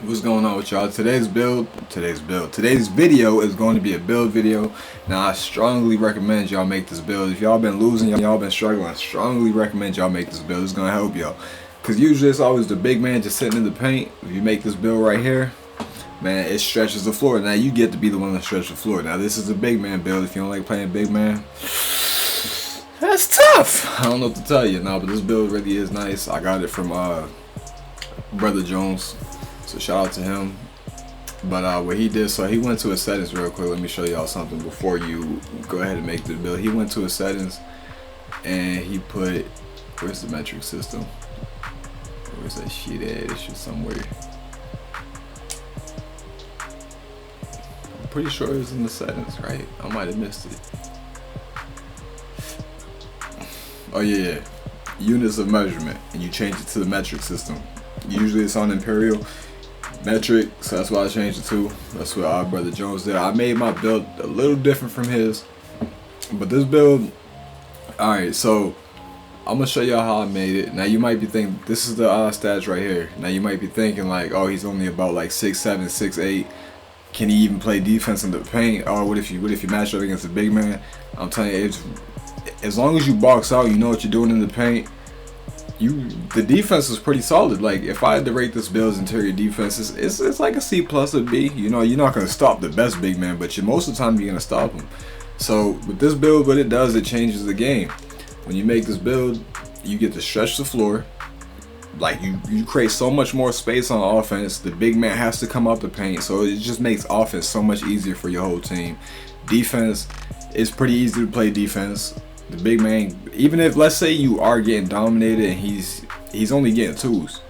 What's going on with y'all? Today's video is going to be a build video. Now I strongly recommend y'all make this build. If y'all been losing, y'all been struggling, I strongly recommend y'all make this build. It's gonna help y'all. Cause usually it's always the big man just sitting in the paint. If you make this build right here, man, it stretches the floor. Now you get to be the one that stretches the floor. Now this is a big man build. If you don't like playing big man, that's tough. I don't know what to tell you now, but this build really is nice. I got it from Brother Jones. So shout out to him. But what he did, so he went to his settings real quick. Let me show y'all something before you go ahead and make the build. He went to his settings and he put, where's the metric system? Where's that sheet at? It's just somewhere. I'm pretty sure it's in the settings, right? I might have missed it. Oh yeah, units of measurement, and you change it to the metric system. Usually it's on Imperial metric, so that's why I changed it to. That's what our Brother Jones did. I made my build a little different from his, but this build, alright, so I'm gonna show y'all how I made it. Now you might be thinking, this is the stats right here. Now you might be thinking like, oh, he's only about like 6'7", 6'8". Can he even play defense in the paint? Or what if you match up against a big man? I'm telling you, it's, as long as you box out, you know what you're doing in the paint. The defense is pretty solid. Like if I had to rate this build's interior defense, it's like a C plus or B. You know, you're not gonna stop the best big man, but most of the time you're gonna stop him. So with this build, what it does, it changes the game. When you make this build, you get to stretch the floor. Like you create so much more space on offense. The big man has to come out the paint, so it just makes offense so much easier for your whole team. Defense, it's pretty easy to play defense. The big man, even if let's say you are getting dominated and he's only getting twos,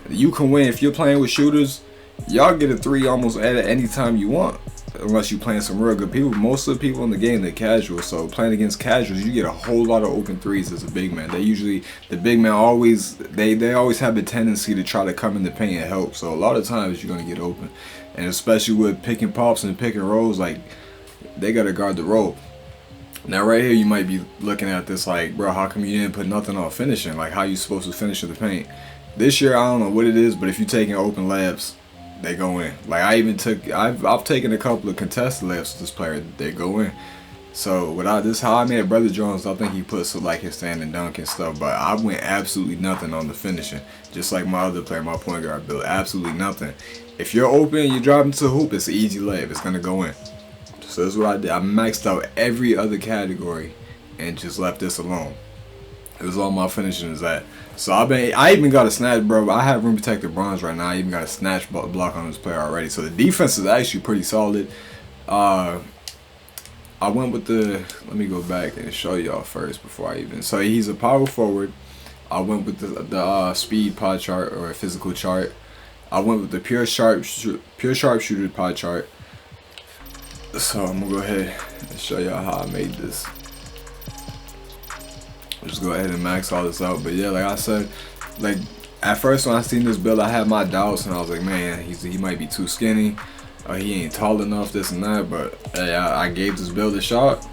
you can win. If you're playing with shooters, y'all get a three almost at any time you want, unless you're playing some real good people. Most of the people in the game, they're casual, so playing against casuals, you get a whole lot of open threes as a big man. The big man always, they always have the tendency to try to come in the paint and help, so a lot of times you're gonna get open. And especially with pick and pops and pick and rolls, like they gotta guard the roll. Now right here you might be looking at this like, bro, how come you didn't put nothing on finishing? Like how you supposed to finish in the paint? This year I don't know what it is, but if you're taking open layups, they go in. Like I've taken a couple of contested layups with this player, they go in. So this how I made Brother Jones, I think he put some like his stand and dunk and stuff, but I went absolutely nothing on the finishing. Just like my other player, my point guard built, absolutely nothing. If you're open, you drop into the hoop, it's an easy layup, it's gonna go in. So that's what I did. I maxed out every other category and just left this alone. It was all my finishing is that. So I even got a snatch, bro. I have rim protected bronze right now. I even got a snatch block on this player already. So the defense is actually pretty solid. I went with let me go back and show y'all first before I even. So he's a power forward. I went with the speed pie chart or physical chart. I went with the pure sharpshooter pie chart. So I'm gonna go ahead and show y'all how I made this. Just go ahead and max all this out. But yeah, like I said, like at first when I seen this build, I had my doubts and I was like, man, he might be too skinny, or he ain't tall enough, this and that. But hey, I gave this build a shot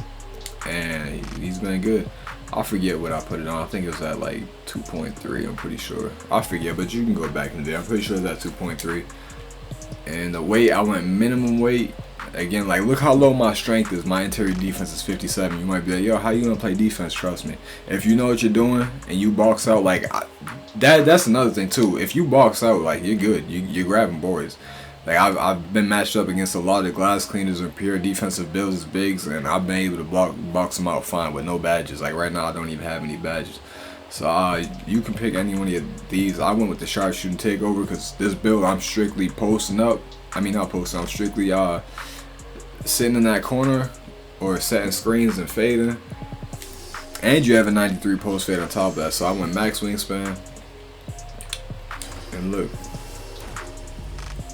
and he's been good. I forget what I put it on. I think it was at like 2.3. I'm pretty sure. I forget, but you can go back in there. I'm pretty sure it's at 2.3. And the weight, I went minimum weight. Again, like look how low my strength is. My interior defense is 57. You might be like, yo, how you gonna play defense? Trust me. If you know what you're doing and you box out, like that's another thing too. If you box out, like you're good. You're grabbing boards. Like I've been matched up against a lot of glass cleaners and pure defensive builds as bigs, and I've been able to box them out fine with no badges. Like right now, I don't even have any badges. So you can pick any one of these. I went with the sharpshooting takeover because this build I'm strictly posting up. I mean not posting. I'm strictly sitting in that corner or setting screens and fading, and you have a 93 post fade on top of that. So I went max wingspan. And look,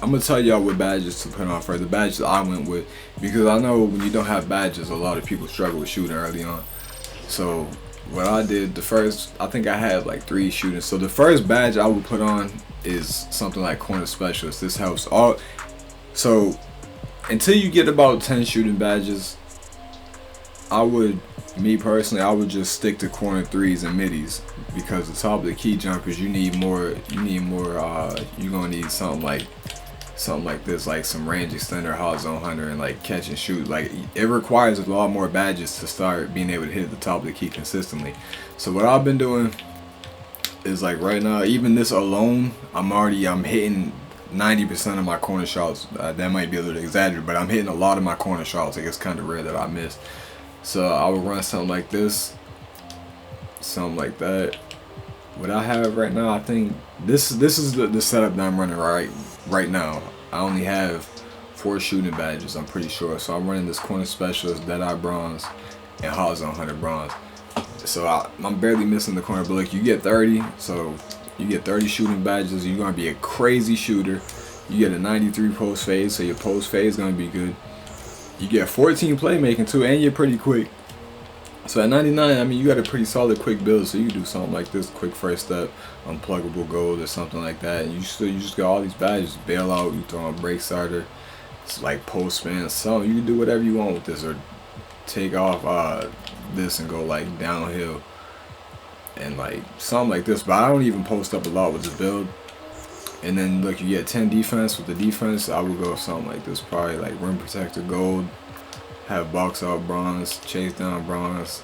I'm gonna tell y'all what badges to put on first. The badges I went with, because I know when you don't have badges, a lot of people struggle with shooting early on. So what I did, I think I had like 3 shooting. So the first badge I would put on is something like corner specialist. This helps so until you get about 10 shooting badges, me personally, I would just stick to corner threes and middies, because the top of the key jumpers, you need more, you're gonna need something like something like this, like some range extender, hot zone hunter, and like catch and shoot. Like it requires a lot more badges to start being able to hit the top of the key consistently. So what I've been doing is, like, right now, even this alone, I'm hitting 90% of my corner shots. That might be a little exaggerated, but I'm hitting a lot of my corner shots. Like, it's kind of rare that I miss. So I would run something like this, something like that. What I have right now, I think this is the setup that I'm running right now. I only have 4 shooting badges, I'm pretty sure. So I'm running this corner specialist, Deadeye bronze, and hot zone hunter bronze. So I'm barely missing the corner, but look, you get 30. So you get 30 shooting badges. You're gonna be a crazy shooter. You get a 93 post fade, so your post fade is gonna be good. You get 14 playmaking too, and you're pretty quick. So at 99, I mean, you got a pretty solid quick build. So you can do something like this, quick first step, unpluggable gold, or something like that. And you just got all these badges. Bailout, you throw a break starter, it's like post spin, so you can do whatever you want with this, or take off this and go like downhill and like something like this. But I don't even post up a lot with this build. And then look, you get 10 defense. With the defense, I would go something like this, probably like rim protector gold, have box out bronze, chase down bronze.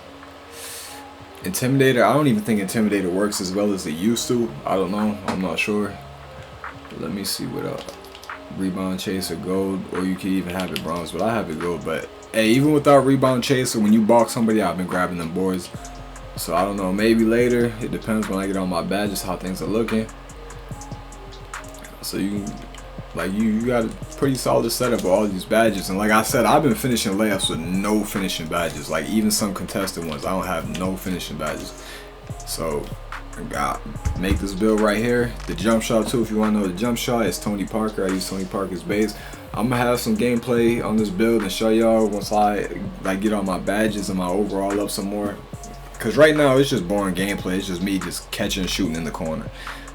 Intimidator, I don't even think Intimidator works as well as it used to. I don't know, I'm not sure. But let me see what rebound chaser gold, or you can even have it bronze, but I have it gold. But hey, even without rebound chaser, when you box somebody, I've been grabbing them boards. So I don't know, maybe later. It depends when I get on my badges how things are looking. So you got a pretty solid setup of all these badges. And like I said, I've been finishing layups with no finishing badges. Like even some contested ones, I don't have no finishing badges. So I got make this build right here. The jump shot too, if you want to know the jump shot, it's Tony Parker. I use Tony Parker's base. I'm gonna have some gameplay on this build and show y'all once I like get on my badges and my overall up some more. Cause right now it's just boring gameplay. It's just me just catching and shooting in the corner.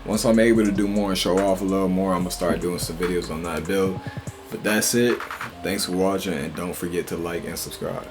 Once I'm able to do more and show off a little more, I'm gonna start doing some videos on that build. But that's it. Thanks for watching, and don't forget to like and subscribe.